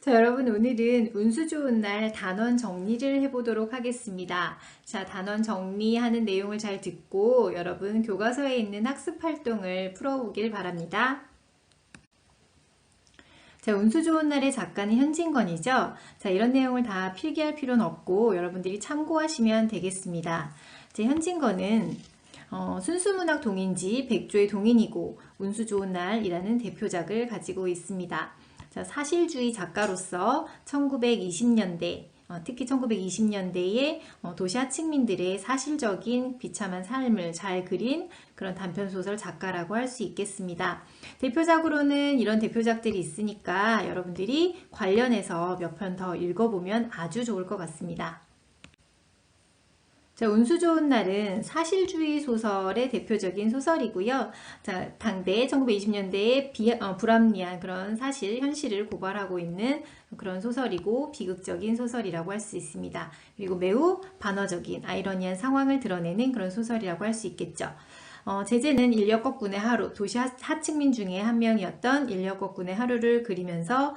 자, 여러분 오늘은 운수 좋은 날 단원 정리를 해보도록 하겠습니다. 자, 단원 정리하는 내용을 잘 듣고 여러분 교과서에 있는 학습 활동을 풀어보길 바랍니다. 자, 운수 좋은 날의 작가는 현진건이죠. 자, 이런 내용을 다 필기할 필요는 없고 여러분들이 참고하시면 되겠습니다. 제 현진건은 순수문학 동인지 백조의 동인이고 운수 좋은 날이라는 대표작을 가지고 있습니다. 자, 사실주의 작가로서 1920년대 특히 1920년대에 도시 하층민들의 사실적인 비참한 삶을 잘 그린 그런 단편소설 작가라고 할 수 있겠습니다. 대표작으로는 이런 대표작들이 있으니까 여러분들이 관련해서 몇 편 더 읽어보면 아주 좋을 것 같습니다. 자, 운수 좋은 날은 사실주의 소설의 대표적인 소설이고요. 자, 당대 1920년대에 불합리한 그런 사실, 현실을 고발하고 있는 그런 소설이고 비극적인 소설이라고 할 수 있습니다. 그리고 매우 반어적인 아이러니한 상황을 드러내는 그런 소설이라고 할 수 있겠죠. 제재는 인력거꾼의 하루, 도시 하층민 중에 한 명이었던 인력거꾼의 하루를 그리면서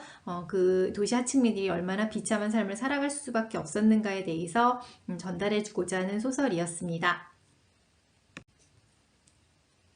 그 도시 하층민들이 얼마나 비참한 삶을 살아갈 수밖에 없었는가에 대해서 전달해주고자 하는 소설이었습니다.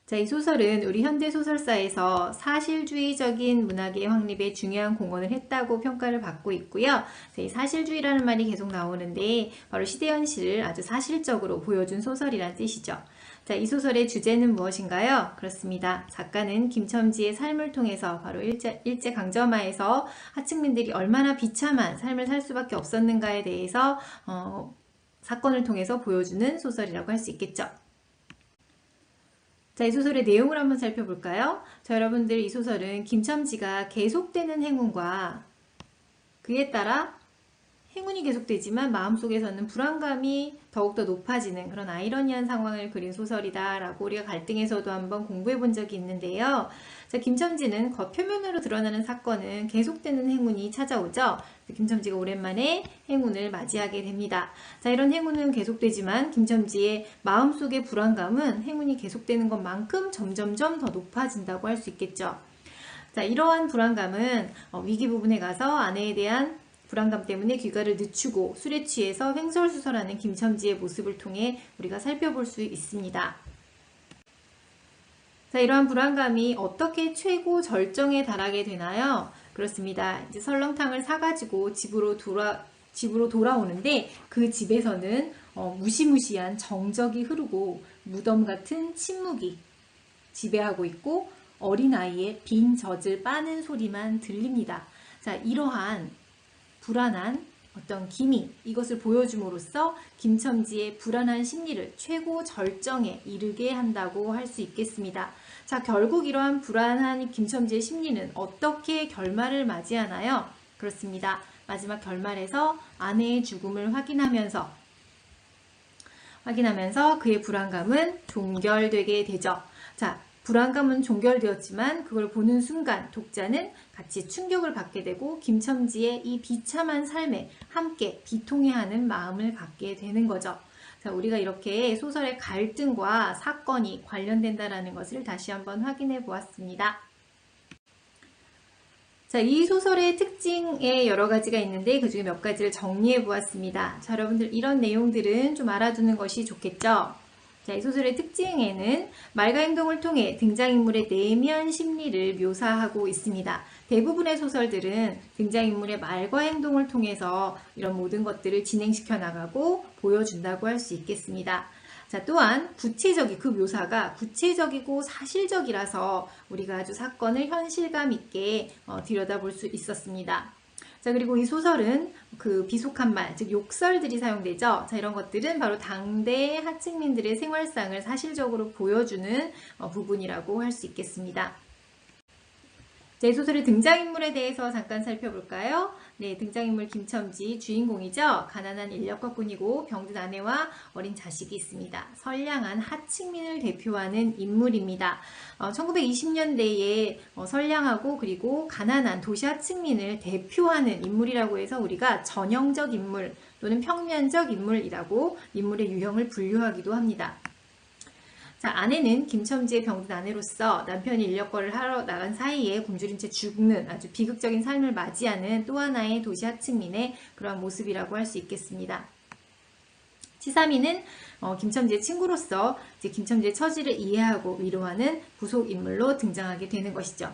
자, 이 소설은 우리 현대소설사에서 사실주의적인 문학의 확립에 중요한 공헌을 했다고 평가를 받고 있고요. 이 사실주의라는 말이 계속 나오는데 바로 시대현실을 아주 사실적으로 보여준 소설이란 뜻이죠. 자, 이 소설의 주제는 무엇인가요? 그렇습니다. 작가는 김첨지의 삶을 통해서 바로 일제강점하에서 하층민들이 얼마나 비참한 삶을 살 수밖에 없었는가에 대해서 사건을 통해서 보여주는 소설이라고 할 수 있겠죠. 자, 이 소설의 내용을 한번 살펴볼까요? 자, 여러분들 이 소설은 김첨지가 계속되는 행운과 그에 따라 행운이 계속되지만 마음속에서는 불안감이 더욱더 높아지는 그런 아이러니한 상황을 그린 소설이다 라고 우리가 갈등에서도 한번 공부해 본 적이 있는데요. 자, 김첨지는 겉표면으로 드러나는 사건은 계속되는 행운이 찾아오죠. 김첨지가 오랜만에 행운을 맞이하게 됩니다. 자, 이런 행운은 계속되지만 김첨지의 마음속의 불안감은 행운이 계속되는 것만큼 점점점 더 높아진다고 할 수 있겠죠. 자, 이러한 불안감은 위기 부분에 가서 아내에 대한 불안감 때문에 귀가를 늦추고 술에 취해서 횡설수설하는 김첨지의 모습을 통해 우리가 살펴볼 수 있습니다. 자, 이러한 불안감이 어떻게 최고 절정에 달하게 되나요? 그렇습니다. 이제 설렁탕을 사가지고 집으로 돌아오는데 그 집에서는 무시무시한 정적이 흐르고 무덤 같은 침묵이 지배하고 있고 어린아이의 빈 젖을 빠는 소리만 들립니다. 자, 이러한 불안한 어떤 기미, 이것을 보여줌으로써 김첨지의 불안한 심리를 최고 절정에 이르게 한다고 할 수 있겠습니다. 자, 결국 이러한 불안한 김첨지의 심리는 어떻게 결말을 맞이하나요? 그렇습니다. 마지막 결말에서 아내의 죽음을 확인하면서 그의 불안감은 종결되게 되죠. 자, 불안감은 종결되었지만 그걸 보는 순간 독자는 같이 충격을 받게 되고 김첨지의 이 비참한 삶에 함께 비통해하는 마음을 갖게 되는 거죠. 자, 우리가 이렇게 소설의 갈등과 사건이 관련된다는 것을 다시 한번 확인해 보았습니다. 자, 이 소설의 특징에 여러 가지가 있는데 그 중에 몇 가지를 정리해 보았습니다. 자, 여러분들 이런 내용들은 좀 알아두는 것이 좋겠죠? 자, 이 소설의 특징에는 말과 행동을 통해 등장인물의 내면 심리를 묘사하고 있습니다. 대부분의 소설들은 등장인물의 말과 행동을 통해서 이런 모든 것들을 진행시켜 나가고 보여준다고 할 수 있겠습니다. 자, 또한 그 묘사가 구체적이고 사실적이라서 우리가 아주 사건을 현실감 있게 들여다볼 수 있었습니다. 자, 그리고 이 소설은 그 비속한 말, 즉 욕설들이 사용되죠. 자, 이런 것들은 바로 당대 하층민들의 생활상을 사실적으로 보여주는 부분이라고 할 수 있겠습니다. 자, 이 소설의 등장인물에 대해서 잠깐 살펴볼까요? 네, 등장인물 김첨지 주인공이죠. 가난한 인력거꾼이고 병든 아내와 어린 자식이 있습니다. 선량한 하층민을 대표하는 인물입니다. 1920년대에 선량하고 그리고 가난한 도시 하층민을 대표하는 인물이라고 해서 우리가 전형적 인물 또는 평면적 인물이라고 인물의 유형을 분류하기도 합니다. 자, 아내는 김첨지의 병든 아내로서 남편이 인력거를 하러 나간 사이에 굶주린 채 죽는 아주 비극적인 삶을 맞이하는 또 하나의 도시 하층민의 그러한 모습이라고 할 수 있겠습니다. 치사미는 김첨지의 친구로서 이제 김첨지의 처지를 이해하고 위로하는 부속 인물로 등장하게 되는 것이죠.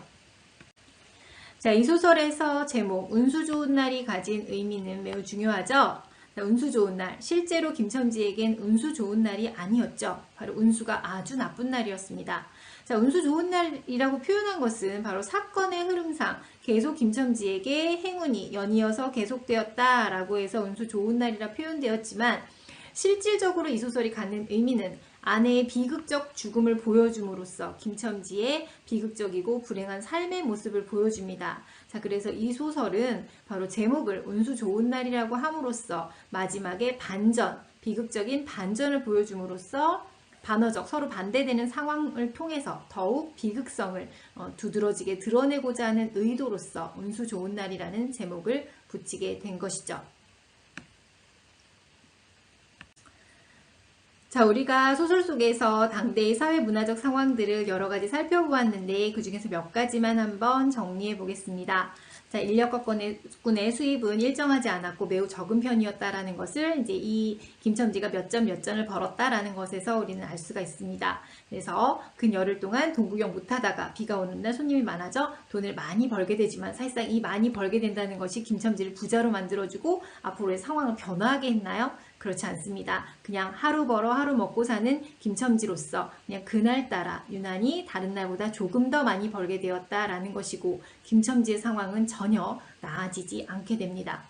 자, 이 소설에서 제목 운수 좋은 날이 가진 의미는 매우 중요하죠. 자, 운수 좋은 날, 실제로 김첨지에겐 운수 좋은 날이 아니었죠. 바로 운수가 아주 나쁜 날이었습니다. 자, 운수 좋은 날이라고 표현한 것은 바로 사건의 흐름상 계속 김첨지에게 행운이 연이어서 계속되었다라고 해서 운수 좋은 날이라 표현되었지만, 실질적으로 이 소설이 갖는 의미는 아내의 비극적 죽음을 보여줌으로써 김첨지의 비극적이고 불행한 삶의 모습을 보여줍니다. 자, 그래서 이 소설은 바로 제목을 운수 좋은 날이라고 함으로써 마지막에 반전, 비극적인 반전을 보여줌으로써 반어적, 서로 반대되는 상황을 통해서 더욱 비극성을 두드러지게 드러내고자 하는 의도로서 운수 좋은 날이라는 제목을 붙이게 된 것이죠. 자, 우리가 소설 속에서 당대의 사회문화적 상황들을 여러 가지 살펴보았는데 그 중에서 몇 가지만 한번 정리해 보겠습니다. 자, 인력거꾼의 수입은 일정하지 않았고 매우 적은 편이었다라는 것을 이제 이 김첨지가 몇 전을 벌었다라는 것에서 우리는 알 수가 있습니다. 그래서 근 열흘 동안 동구경 못하다가 비가 오는 날 손님이 많아져 돈을 많이 벌게 되지만 사실상 이 많이 벌게 된다는 것이 김첨지를 부자로 만들어주고 앞으로의 상황을 변화하게 했나요? 그렇지 않습니다. 그냥 하루 벌어 하루 먹고 사는 김첨지로서 그냥 그날따라 유난히 다른 날보다 조금 더 많이 벌게 되었다라는 것이고, 김첨지의 상황은 전혀 나아지지 않게 됩니다.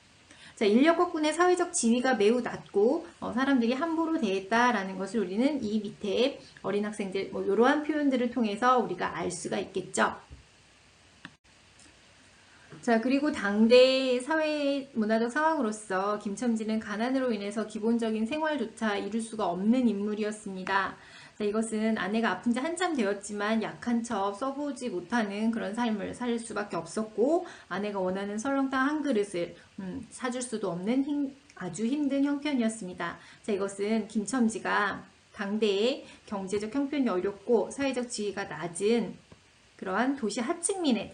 자, 인력거꾼의 사회적 지위가 매우 낮고 사람들이 함부로 대했다라는 것을 우리는 이 밑에 어린 학생들 이러한 표현들을 통해서 우리가 알 수가 있겠죠. 자, 그리고 당대 사회 문화적 상황으로서 김첨지는 가난으로 인해서 기본적인 생활조차 이룰 수가 없는 인물이었습니다. 자, 이것은 아내가 아픈 지 한참 되었지만 약한 척 써보지 못하는 그런 삶을 살 수밖에 없었고, 아내가 원하는 설렁탕 한 그릇을 사줄 수도 없는 아주 힘든 형편이었습니다. 자, 이것은 김첨지가 당대의 경제적 형편이 어렵고 사회적 지위가 낮은 그러한 도시 하층민의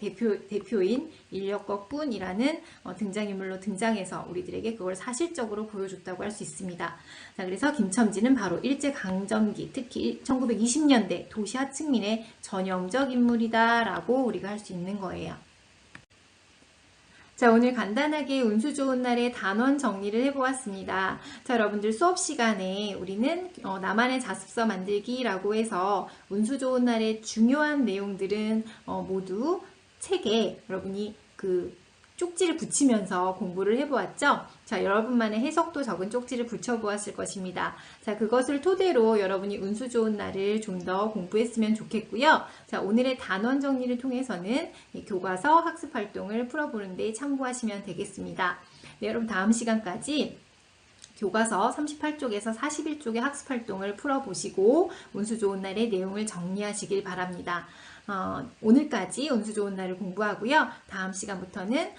대표인 인력거꾼이라는 등장인물로 등장해서 우리들에게 그걸 사실적으로 보여줬다고 할 수 있습니다. 자, 그래서 김첨지는 바로 일제강점기, 특히 1920년대 도시 하층민의 전형적 인물이다라고 우리가 할 수 있는 거예요. 자, 오늘 간단하게 운수 좋은 날의 단원 정리를 해보았습니다. 자, 여러분들 수업 시간에 우리는 나만의 자습서 만들기라고 해서 운수 좋은 날의 중요한 내용들은 모두 책에 여러분이 그 쪽지를 붙이면서 공부를 해보았죠. 자, 여러분만의 해석도 적은 쪽지를 붙여보았을 것입니다. 자, 그것을 토대로 여러분이 운수 좋은 날을 좀 더 공부했으면 좋겠고요. 자, 오늘의 단원 정리를 통해서는 교과서 학습 활동을 풀어보는 데 참고하시면 되겠습니다. 네, 여러분 다음 시간까지 교과서 38쪽에서 41쪽의 학습 활동을 풀어보시고 운수 좋은 날의 내용을 정리하시길 바랍니다. 오늘까지 운수 좋은 날을 공부하고요. 다음 시간부터는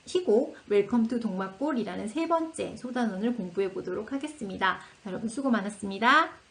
희곡 웰컴 투 동막골이라는 세 번째 소단원을 공부해 보도록 하겠습니다. 여러분 수고 많았습니다.